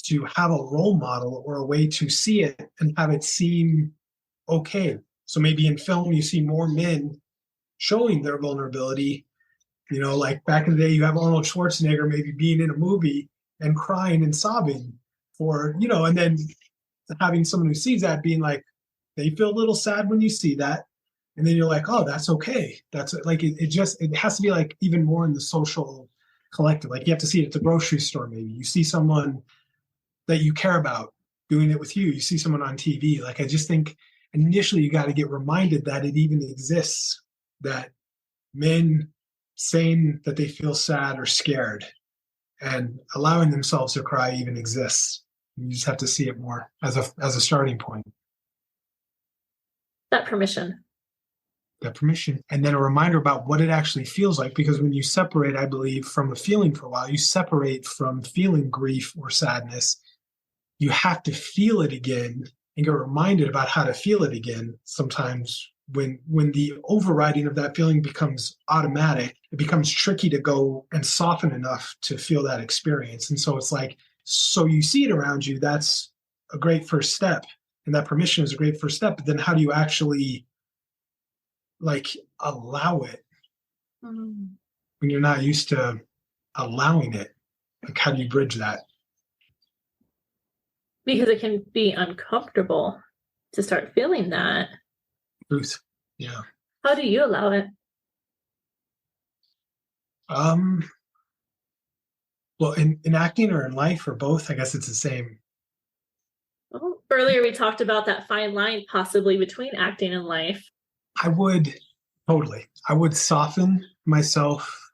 B: to have a role model or a way to see it and have it seem okay. So maybe in film, you see more men showing their vulnerability. Like back in the day, you have Arnold Schwarzenegger maybe being in a movie and crying and sobbing and then having someone who sees that being like, they feel a little sad when you see that. And then you're like, oh, that's okay. That's like, it has to be like even more in the social collective. Like you have to see it at the grocery store. Maybe you see someone that you care about doing it with you. You see someone on TV. Like, I just think initially you got to get reminded that it even exists, that men saying that they feel sad or scared and allowing themselves to cry even exists. You just have to see it more as a starting point.
A: That permission.
B: And then a reminder about what it actually feels like, because when you separate, I believe, from a feeling for a while, you separate from feeling grief or sadness, you have to feel it again and get reminded about how to feel it again. Sometimes when the overriding of that feeling becomes automatic, it becomes tricky to go and soften enough to feel that experience. And so it's like, so you see it around you, that's a great first step. And that permission is a great first step. But then how do you actually allow it when you're not used to allowing it? Like, how do you bridge that?
A: Because it can be uncomfortable to start feeling that.
B: Truth. Yeah.
A: How do you allow it?
B: Well, in acting or in life or both, I guess it's the same.
A: Well, earlier we talked about that fine line possibly between acting and life.
B: I would soften myself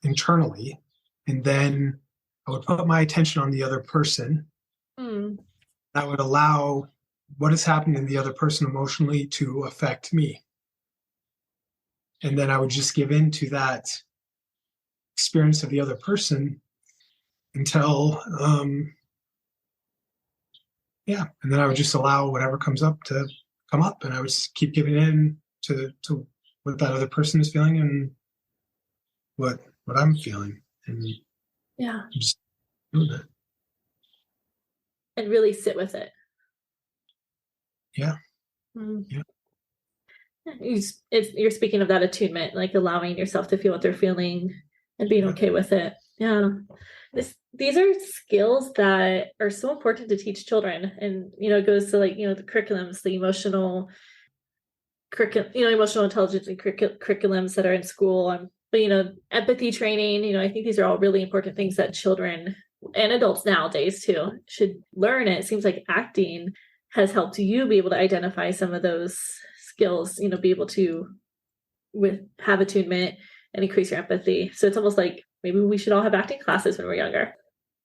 B: internally, and then I would put my attention on the other person. I would allow what is happening in the other person emotionally to affect me. And then I would just give in to that experience of the other person until, and then I would just allow whatever comes up to come up, and I would just keep giving in to what that other person is feeling and what I'm feeling. And just doing that.
A: And really sit with it.
B: Yeah.
A: Yeah. You're speaking of that attunement, like allowing yourself to feel what they're feeling and being okay with it. Yeah. These are skills that are so important to teach children. And, it goes to the curriculums, the emotional intelligence and curriculums that are in school. I'm But, empathy training, I think these are all really important things that children and adults nowadays too should learn. And it seems like acting has helped you be able to identify some of those skills, be able to have attunement and increase your empathy. So it's almost like maybe we should all have acting classes when we're younger.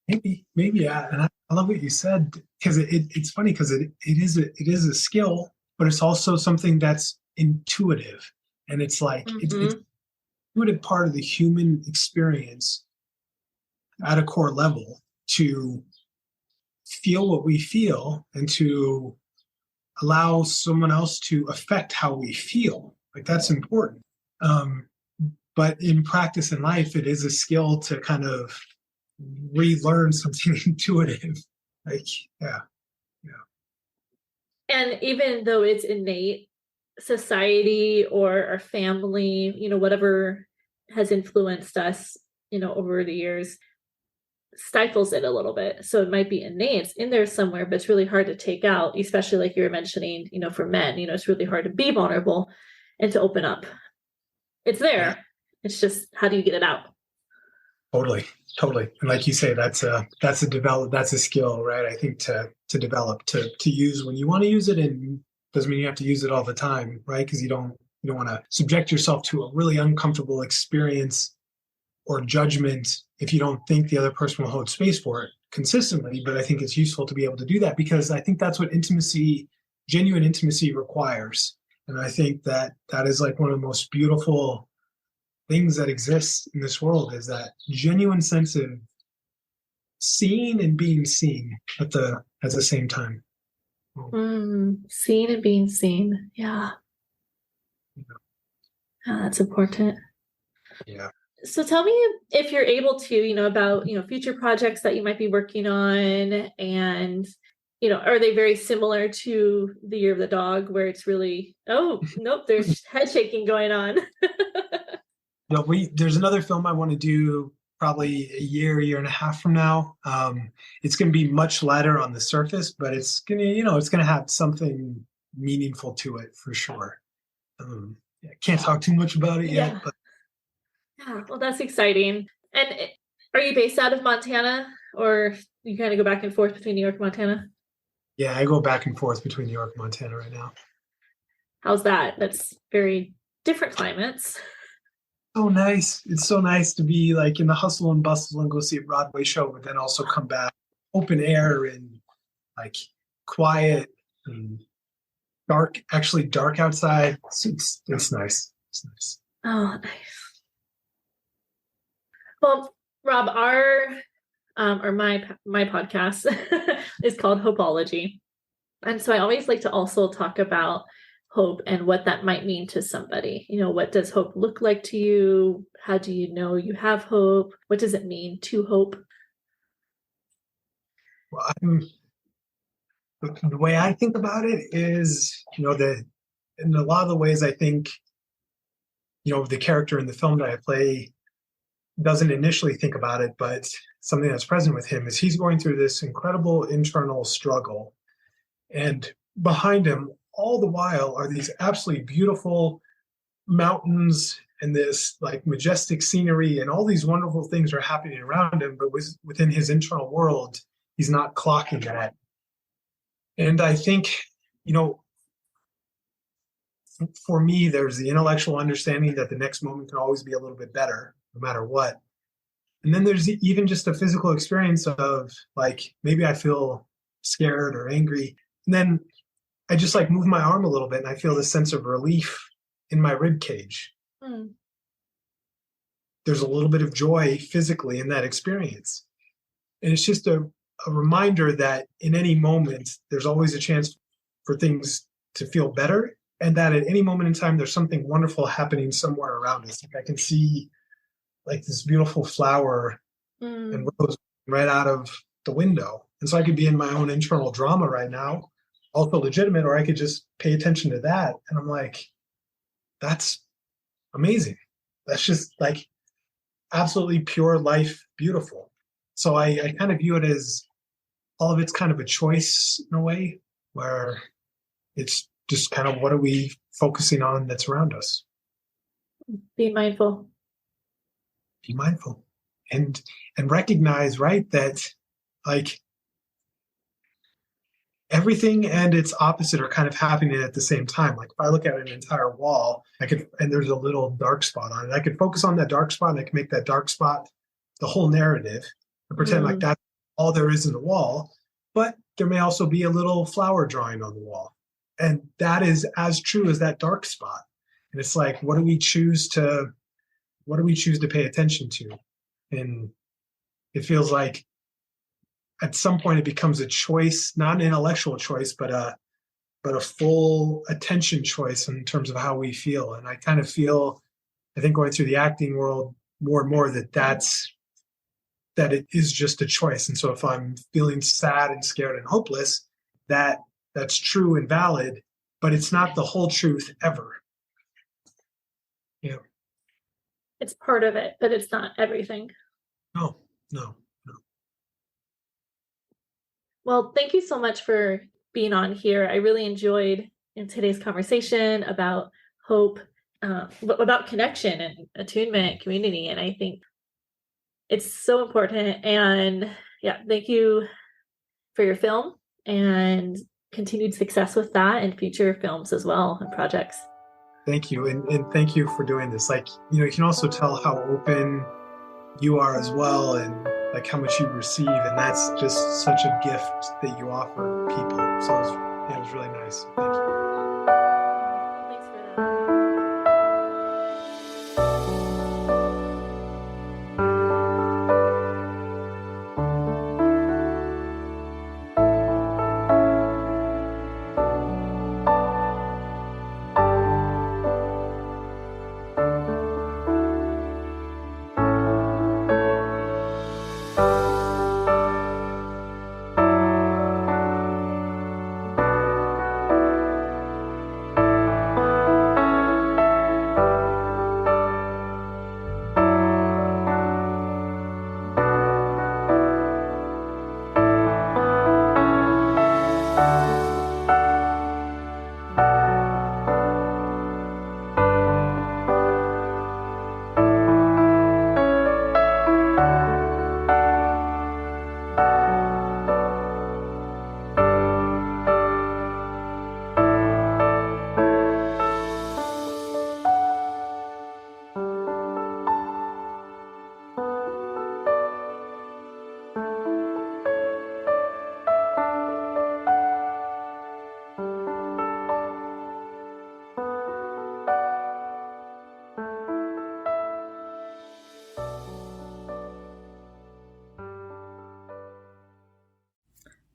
B: Maybe, yeah. And I love what you said, because it's funny because it is a skill, but it's also something that's intuitive, and it's like it's an intuitive part of the human experience at a core level to feel what we feel and to allow someone else to affect how we feel. Like, that's important. But in practice in life, it is a skill to kind of relearn something intuitive. Like, yeah.
A: And even though it's innate, society or our family, whatever has influenced us, over the years, stifles it a little bit. So it might be innate, it's in there somewhere, but it's really hard to take out, especially like you were mentioning, for men, it's really hard to be vulnerable and to open up. It's there. Yeah. It's just, how do you get it out?
B: Totally. And like you say, that's a skill, right? I think to develop, to use when you want to use it, and doesn't mean you have to use it all the time, right? Because you don't want to subject yourself to a really uncomfortable experience or judgment if you don't think the other person will hold space for it consistently. But I think it's useful to be able to do that, because I think that's what genuine intimacy requires. And I think that is like one of the most beautiful things that exists in this world, is that genuine sense of seeing and being seen at the same time.
A: Seen and being seen. Yeah. That's important.
B: Yeah.
A: So tell me, if you're able to, about, future projects that you might be working on, and, are they very similar to the Year of the Dog, where it's really, oh, nope, there's head shaking going on.
B: There's another film I want to do probably a year and a half from now. It's going to be much lighter on the surface, but it's going to have something meaningful to it for sure. Can't talk too much about it yet, but.
A: Yeah, well, that's exciting. And are you based out of Montana, or you kind of go back and forth between New York and Montana?
B: Yeah, I go back and forth between New York and Montana right now.
A: How's that? That's very different climates.
B: So nice. It's so nice to be like in the hustle and bustle and go see a Broadway show, but then also come back open air and like quiet and dark outside. It's nice. It's nice.
A: Oh, nice. Well, Rob, my podcast is called Hopeology. And so I always like to also talk about hope and what that might mean to somebody. What does hope look like to you? How do you know you have hope? What does it mean to hope?
B: Well, the way I think about it is, in a lot of the ways I think, the character in the film that I play doesn't initially think about it, but something that's present with him is he's going through this incredible internal struggle. And behind him, all the while, are these absolutely beautiful mountains and this like majestic scenery, and all these wonderful things are happening around him, but within his internal world, he's not clocking that. And I think, for me, there's the intellectual understanding that the next moment can always be a little bit better, no matter what. And then there's even just a physical experience of like, maybe I feel scared or angry. And then I just like move my arm a little bit and I feel this sense of relief in my rib cage. There's a little bit of joy physically in that experience. And it's just a reminder that in any moment, there's always a chance for things to feel better. And that at any moment in time, there's something wonderful happening somewhere around us. Like I can see like this beautiful flower and rose right out of the window. And so I could be in my own internal drama right now, also legitimate, or I could just pay attention to that. And I'm like, that's amazing. That's just like absolutely pure life, beautiful. So I kind of view it as all of it's kind of a choice in a way, where it's just kind of what are we focusing on that's around us.
A: Being mindful.
B: be mindful and recognize, right, that like everything and its opposite are kind of happening at the same time. Like if I look at an entire wall, and there's a little dark spot on it, I could focus on that dark spot and I can make that dark spot the whole narrative and pretend like that's all there is in the wall. But there may also be a little flower drawing on the wall. And that is as true as that dark spot. And it's like, what do we choose to pay attention to? And it feels like at some point it becomes a choice, not an intellectual choice, but a full attention choice in terms of how we feel. And I kind of feel, I think going through the acting world more and more that it is just a choice. And so if I'm feeling sad and scared and hopeless, that's true and valid, but it's not the whole truth ever. Yeah.
A: It's part of it, but it's not everything.
B: No.
A: Well, thank you so much for being on here. I really enjoyed in today's conversation about hope, about connection and attunement, community. And I think it's so important. And yeah, thank you for your film and continued success with that and future films as well and projects.
B: Thank you. And thank you for doing this. Like, you can also tell how open you are as well and like how much you receive. And that's just such a gift that you offer people. So it was really nice. Thank you.
A: Thanks for that.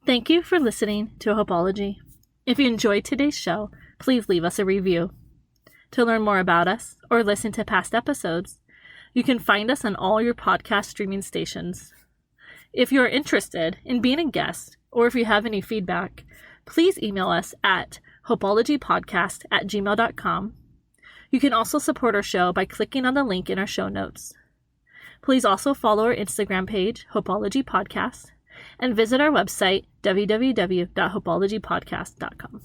A: Thank you for listening to Hopeology. If you enjoyed today's show, please leave us a review. To learn more about us or listen to past episodes, you can find us on all your podcast streaming stations. If you are interested in being a guest or if you have any feedback, please email us at hopeologypodcast@gmail.com. You can also support our show by clicking on the link in our show notes. Please also follow our Instagram page, Hopeology Podcast, and visit our website, www.hopeologypodcast.com.